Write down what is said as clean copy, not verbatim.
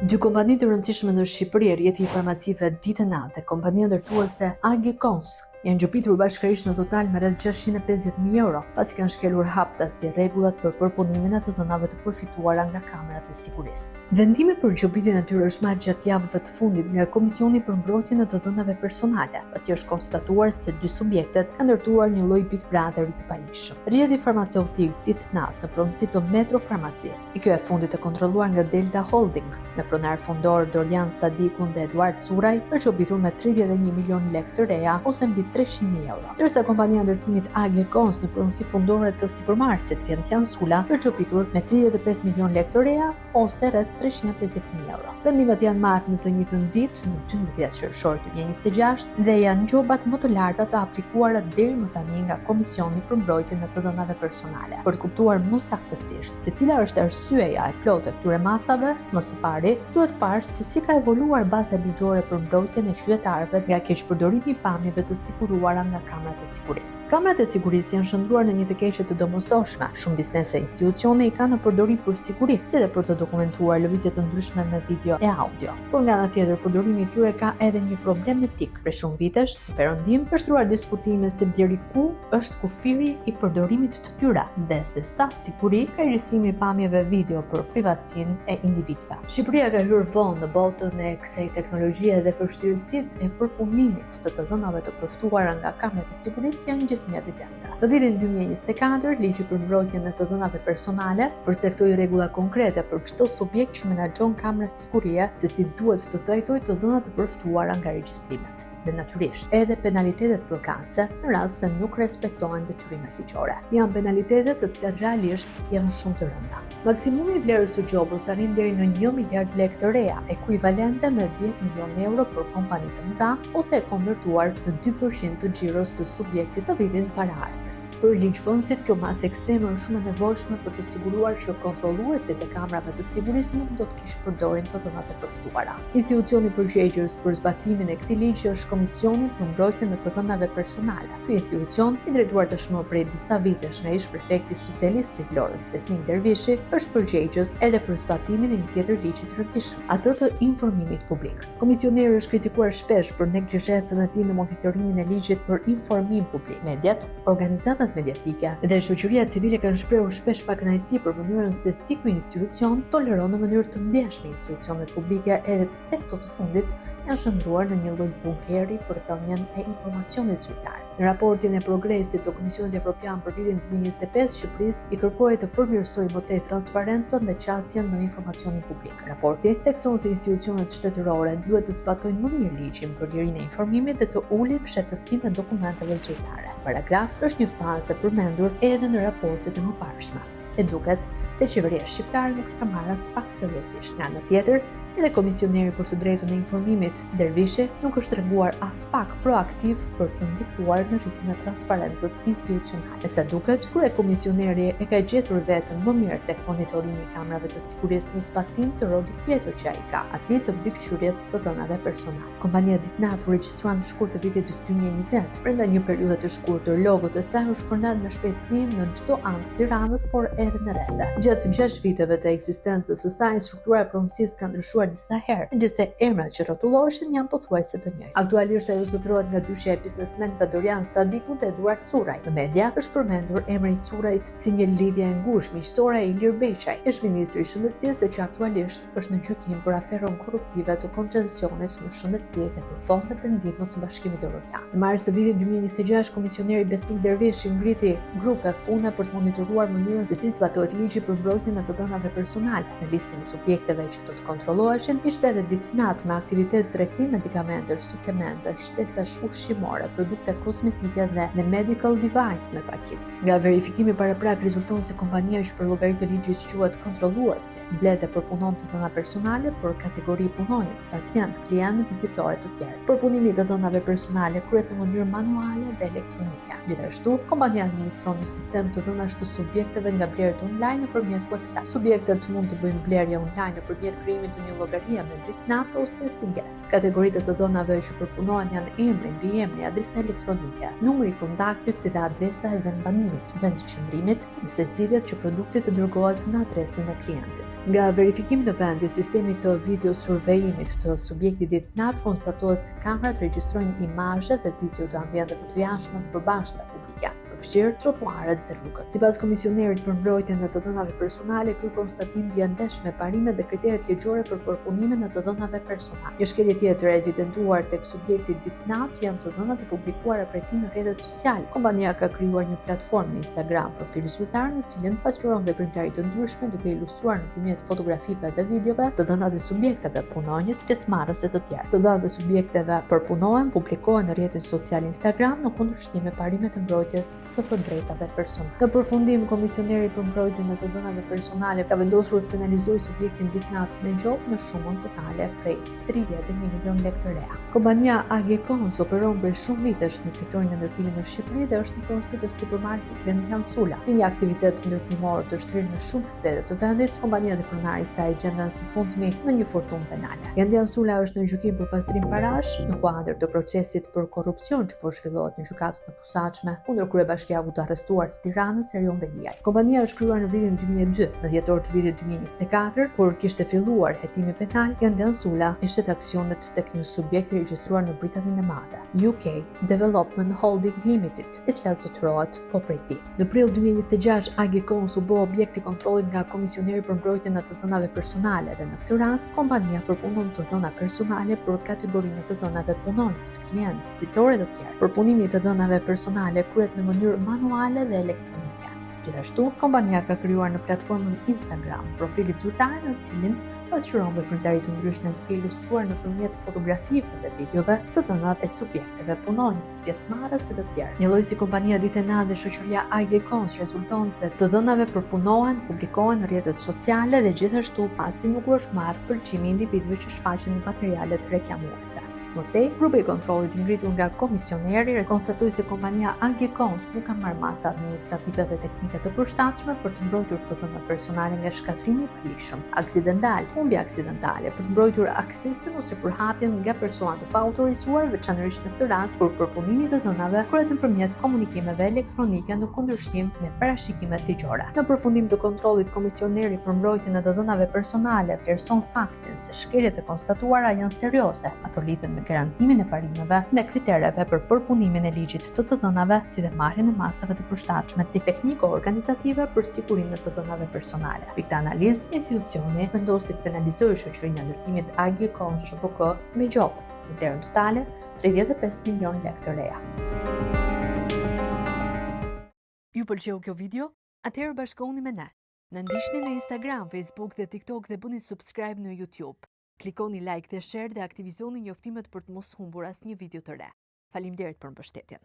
Dy kompani të rëndësishme në Shqipëri, rrjeti i farmacive Ditenat dhe kompania ndërtuese AG Kons, janë gjopitur bashkërisht në total me rreth 650.000 euro, pasi kanë shkelur hapta si rregullat për përpunimin e të dhënave të përfituara nga kamerat e sigurisë. Vendimi për gjopitjen e tyre është marrë gjatë javëve të fundit nga Komisioni për Mbrojtjen e të Dhënave Personale, pasi është konstatuar se dy subjektet kanë ndërtuar një lloj Big Brotheri të paligjshëm. Rrjeti farmaceutik Ditenat në pronësi të Metro Farmaci, i kjo e fundit e kontrolluar nga Delta Holding, me pronar fondor Dorian Sadikun dhe Eduard Curaj, është gjopitur me 31 milion lekë të reja ose mbi 300.000 euro. Ndërsa kompania e ndërtimit AG Kons në pronësi fondore të sipërmarrësit Gentian Sula është gjopitur me 35 milion lekë të reja ose rreth 350.000 euro. Vendimet janë marrë në të njëjtën ditë, në 12 qershor 2026 dhe janë gjobat më të larta të aplikuara deri më tani nga Komisioni për Mbrojtjen e të Dhënave Personale. Për të kuptuar më saktësisht se cila është arsyeja e plotë e këtyre masave, më së pari duhet parë se si ka evoluar baza ligjore për mbrojtjen e qytetarëve nga keqpërdorimi i pamjeve të siguruara nga kamerat e sigurisë. Kamerat e sigurisë janë shndruar në një të keqe të domosdoshme. Shumë biznese e institucione i kanë në përdorim për siguri, si dhe për të dokumentuar lëvizje të ndryshme me video e audio. Por nga ana tjetër, përdorimi i tyre ka edhe një problem etik. Për shumë vitesh, në perëndim, është shndruar diskutime se deri ku është kufiri i përdorimit të tyre dhe se sa siguri ka regjistrimi i pamjeve video për privatësinë e individëve. Shqipëria ka hyrë vonë në botën e kësaj teknologjie dhe vështirësitë e përpunimit të dhënave të përftuara nga kamerat e sigurisë janë gjithnjë evidente. Në vitin 2024, ligji për mbrojtjen e të dhënave personale përcaktoi rregulla konkrete për çdo subjekt që menaxhon kamera sigurie se si duhet të trajtojë të dhënat të përftuara nga regjistrimet. Dhe natyrisht, edhe penalitetet përkatëse në rast se nuk respektohen detyrimet ligjore. Janë penalitetet të cilat realisht janë shumë të rënda. Maksimumi i vlerës së gjobës arrin deri në 1 miliard lekë të reja, ekuivalente me 10 milion euro për kompani të mëdha ose e konvertuar në 2% të xhiros së subjektit në vitin paraardhës. Për ligjvënësit, kjo masë ekstreme është shumë e nevojshme për të siguruar që kontrolluesit e kamerave të sigurisë nuk do të kishpërdorin të dhënat e përftuara. Institucioni përgjegjës për zbatimin e këtij ligji është Komisioni për Mbrojtjen e të Dhënave Personale. Ky institucion, i drejtuar tashmë prej disa vitesh nga ish prefekti socialist i Vlorës Besnik Dervishi, është përgjegjës edhe për zbatimin e një tjetër ligji të rëndësishëm, atë të informimit publik. Komisioneri është kritikuar shpesh për neglizhencën e tij në monitorimin e ligjit për informim publik. Mediat, organizatat mediatike dhe shoqëria civile kanë shprehur shpesh pakënaqësi për mënyrën se si ky institucion toleron në mënyrë të ndjeshme institucionet publike, edhe pse këto të fundit janë shndruar në një lloj bunkeri për dhënien e informacionit zyrtar. Në raportin e progresit të Komisionit Evropian për vitin 2025, Shqipërisë i kërkohet të përmirësojë më tej transparencën dhe qasjen në informacionin publik. Raporti thekson se institucionet shtetërore duhet të zbatojnë më mirë ligjin për lirinë e informimit dhe të ulin fshehtësinë e dokumenteve zyrtare. Paragraf është një fazë e përmendur edhe në raportet e mëparshme. E duket se qeveria shqiptare nuk ka marrë as pak seriozisht. Nga ana tjetër, edhe komisioneri për të drejtën e informimit, Dervishi, nuk është treguar as pak proaktiv për të ndikuar në rritjen e transparencës institucionale. E sa duket, komisioneri e ka gjetur veten më mirë tek monitorimi i kamerave të sigurisë në zbatim të rolit tjetër që ai ka, atij të mbikëqyrjes të dhënave personale. Kompania Ditenat u regjistrua në shkurt të vitit 2020. Brenda një periudhe të shkurtër, logot e saj u shpërndan me shpejtësi në çdo anë të Tiranës, por edhe në rrethe. Gjatë 6 viteve të ekzistencës së saj, struktura e pronësisë ka ndryshuar disa herë, megjithëse emrat që rrotulloheshin janë pothuajse të njëjtë. Aktualisht ajo zotërohet nga dyshja e biznesmenëve Dorian Sadiku dhe Eduard Curaj. Në media është përmendur emri i Curajt si një lidhje e ngushtë miqësore e Ilir Beqaj, ish-ministri i shëndetësisë dhe që aktualisht është në gjykim për aferën korruptive të koncesionit në shëndetësi dhe për fondet e ndihmës së Bashkimit Evropian. Në mars të vitit 2026, komisioneri Besnik Dervishi ngriti grupe pune për të monitoruar mënyrën se si zbatohet ligji për mbrojtjen e të dhënave personale. Në listën e subjekteve që do të kontrolloheshin ishte edhe Ditenat me aktivitet tregtim medikamentesh, suplemente, shtesash ushqimore, produkte kozmetike dhe medical device me pakic. Nga verifikimi paraprak rezulton se kompania që për llogari të ligjit quhet kontrolluesi mbledh dhe përpunon të dhëna personale për kategori punonjës, pacient, klient, vizitore të tjerë. Përpunimi i të dhënave personale kryhet në mënyrë manuale dhe elektronike. Gjithashtu, kompania administron një sistem të dhënash të subjekteve nga blerjet online nëpërmjet website. Subjektet mund të bëjnë blerje online nëpërmjet krijimit të një llogaria me ditënatë ose si guest. Kategoritë të dhënave që përpunohen janë emri, mbiemri, adresa elektronike, numri i kontaktit si dhe adresa e vendbanimit, vend qëndrimit, ose zgjidhjet që produkti të dërgohet në adresën e klientit. Nga verifikimi në vend i sistemit të video survejimit të subjektit ditënat konstatohet se kamerat regjistrojnë imazhe dhe video të ambienteve të jashtme të përbashkëta publike, përfshirë trotuaret dhe rrugët. Sipas komisionerit për mbrojtjen e të dhënave personale, ky konstatim bie ndesh me parimet dhe kriteret ligjore për përpunimin e të dhënave personale. Një shkelje tjetër e evidentuar tek subjekti ditënat janë të dhënat e publikuara prej tij në rrjetet sociale. Kompania ka krijuar një platformë në Instagram, profil zyrtar në cilin pasqyron veprimtari të ndryshme duke ilustruar nëpërmjet fotografive dhe videove të dhënat e subjekteve punonjës, pjesëmarrëse të tjerë. Të dhënat e subjekteve përpunohen, publikohen në rrjetin social Instagram në kundërshtim me parimet e mbrojtjes së të drejtave personale. Në përfundim, komisioneri për mbrojtjen e të dhënave personale ka vendosur të penalizojë subjektin ditënat me gjop në shumën totale prej 31 milion lekë të reja. Kompania AG Cons operon për shumë vitesh në sektorin e ndërtimit në Shqipëri dhe është në pronësi të supermarketit Gentian Sula. Me një aktivitet ndërtimor të shtrirë në shumë qytete të vendit, kompania dhe pronari i saj gjenden së fundmi në një fortunë penale. Gentian Sula është në gjykim për pastrim parash në kuadër të procesit për korrupsion që po zhvillohet në gjykatën e posaçme kundër kryebashkiakut të arrestuar të Tiranës Erion Beliaj. Kompania është krijuar në vitin 2002. Në dhjetor të vitit 2024, kur kishte filluar hetimi penal, Gentian Sula ishte aksionet tek një subjekt i regjistruar në Britaninë e Madhe, UK Development Holding Limited, e cila zotërohet po prej tij. Në prill 2026, AG Cons u bë objekt i kontrollit nga Komisioneri për mbrojtjen e të dhënave personale dhe në këtë rast kompania përpunon të dhëna personale për kategorinë e të dhënave punonjës, klient, vizitore dhe të tjerë. Përpunimi i të dhënave personale kryhet në mënyrë manuale dhe elektronike. Gjithashtu, kompania ka krijuar në platformën Instagram profil zyrtar në cilin pasqyron veprimtari të ndryshme duke ilustruar nëpërmjet fotografive dhe videove të dhënat e subjekteve punonjës, pjesëmarrëse dhe të tjerë. Një lloj si kompania Ditënat dhe shoqëria AG Cons rezulton se të dhënave përpunohen, publikohen në rrjetet sociale dhe gjithashtu pasi nuk u është marrë përgjimi individëve që shfaqen në materialet reklamuese. Mëtej, grupi i kontrollit i ngritur nga komisioneri konstatoi se kompania AG Cons nuk ka marrë masa administrative dhe teknike të përshtatshme për të mbrojtur të dhënat personale nga shkatrimi i palishëm, aksidental, humbje aksidentale, për të mbrojtur aksesin ose përhapjen nga persona të paautorizuar, veçanërisht në këtë rast kur përpunimi i të dhënave kryhet nëpërmjet komunikimeve elektronike në kundërshtim me parashikimet ligjore. Në përfundim të kontrollit, komisioneri për mbrojtjen e të dhënave personale vlerëson faktin se shkeljet e konstatuara janë serioze. Ato lidhen me garantimin e parimeve dhe kritereve për përpunimin e ligjit të të dhënave, si dhe marrjen e masave të përshtatshme tekniko-organizative për sigurinë e të dhënave personale. Për këtë analizë, institucioni vendosi të penalizojë shoqërinë e ndërtimit AG Cons SHPK me gjop, në vlerën totale 35 milion lekë të reja. Ju pëlqeu kjo video? Atëherë bashkohuni me ne. Na ndiqni në Instagram, Facebook dhe TikTok dhe bëni subscribe në YouTube. Klikoni like dhe share dhe aktivizoni njoftimet për të mos humbur asnjë video të re. Faleminderit për mbështetjen.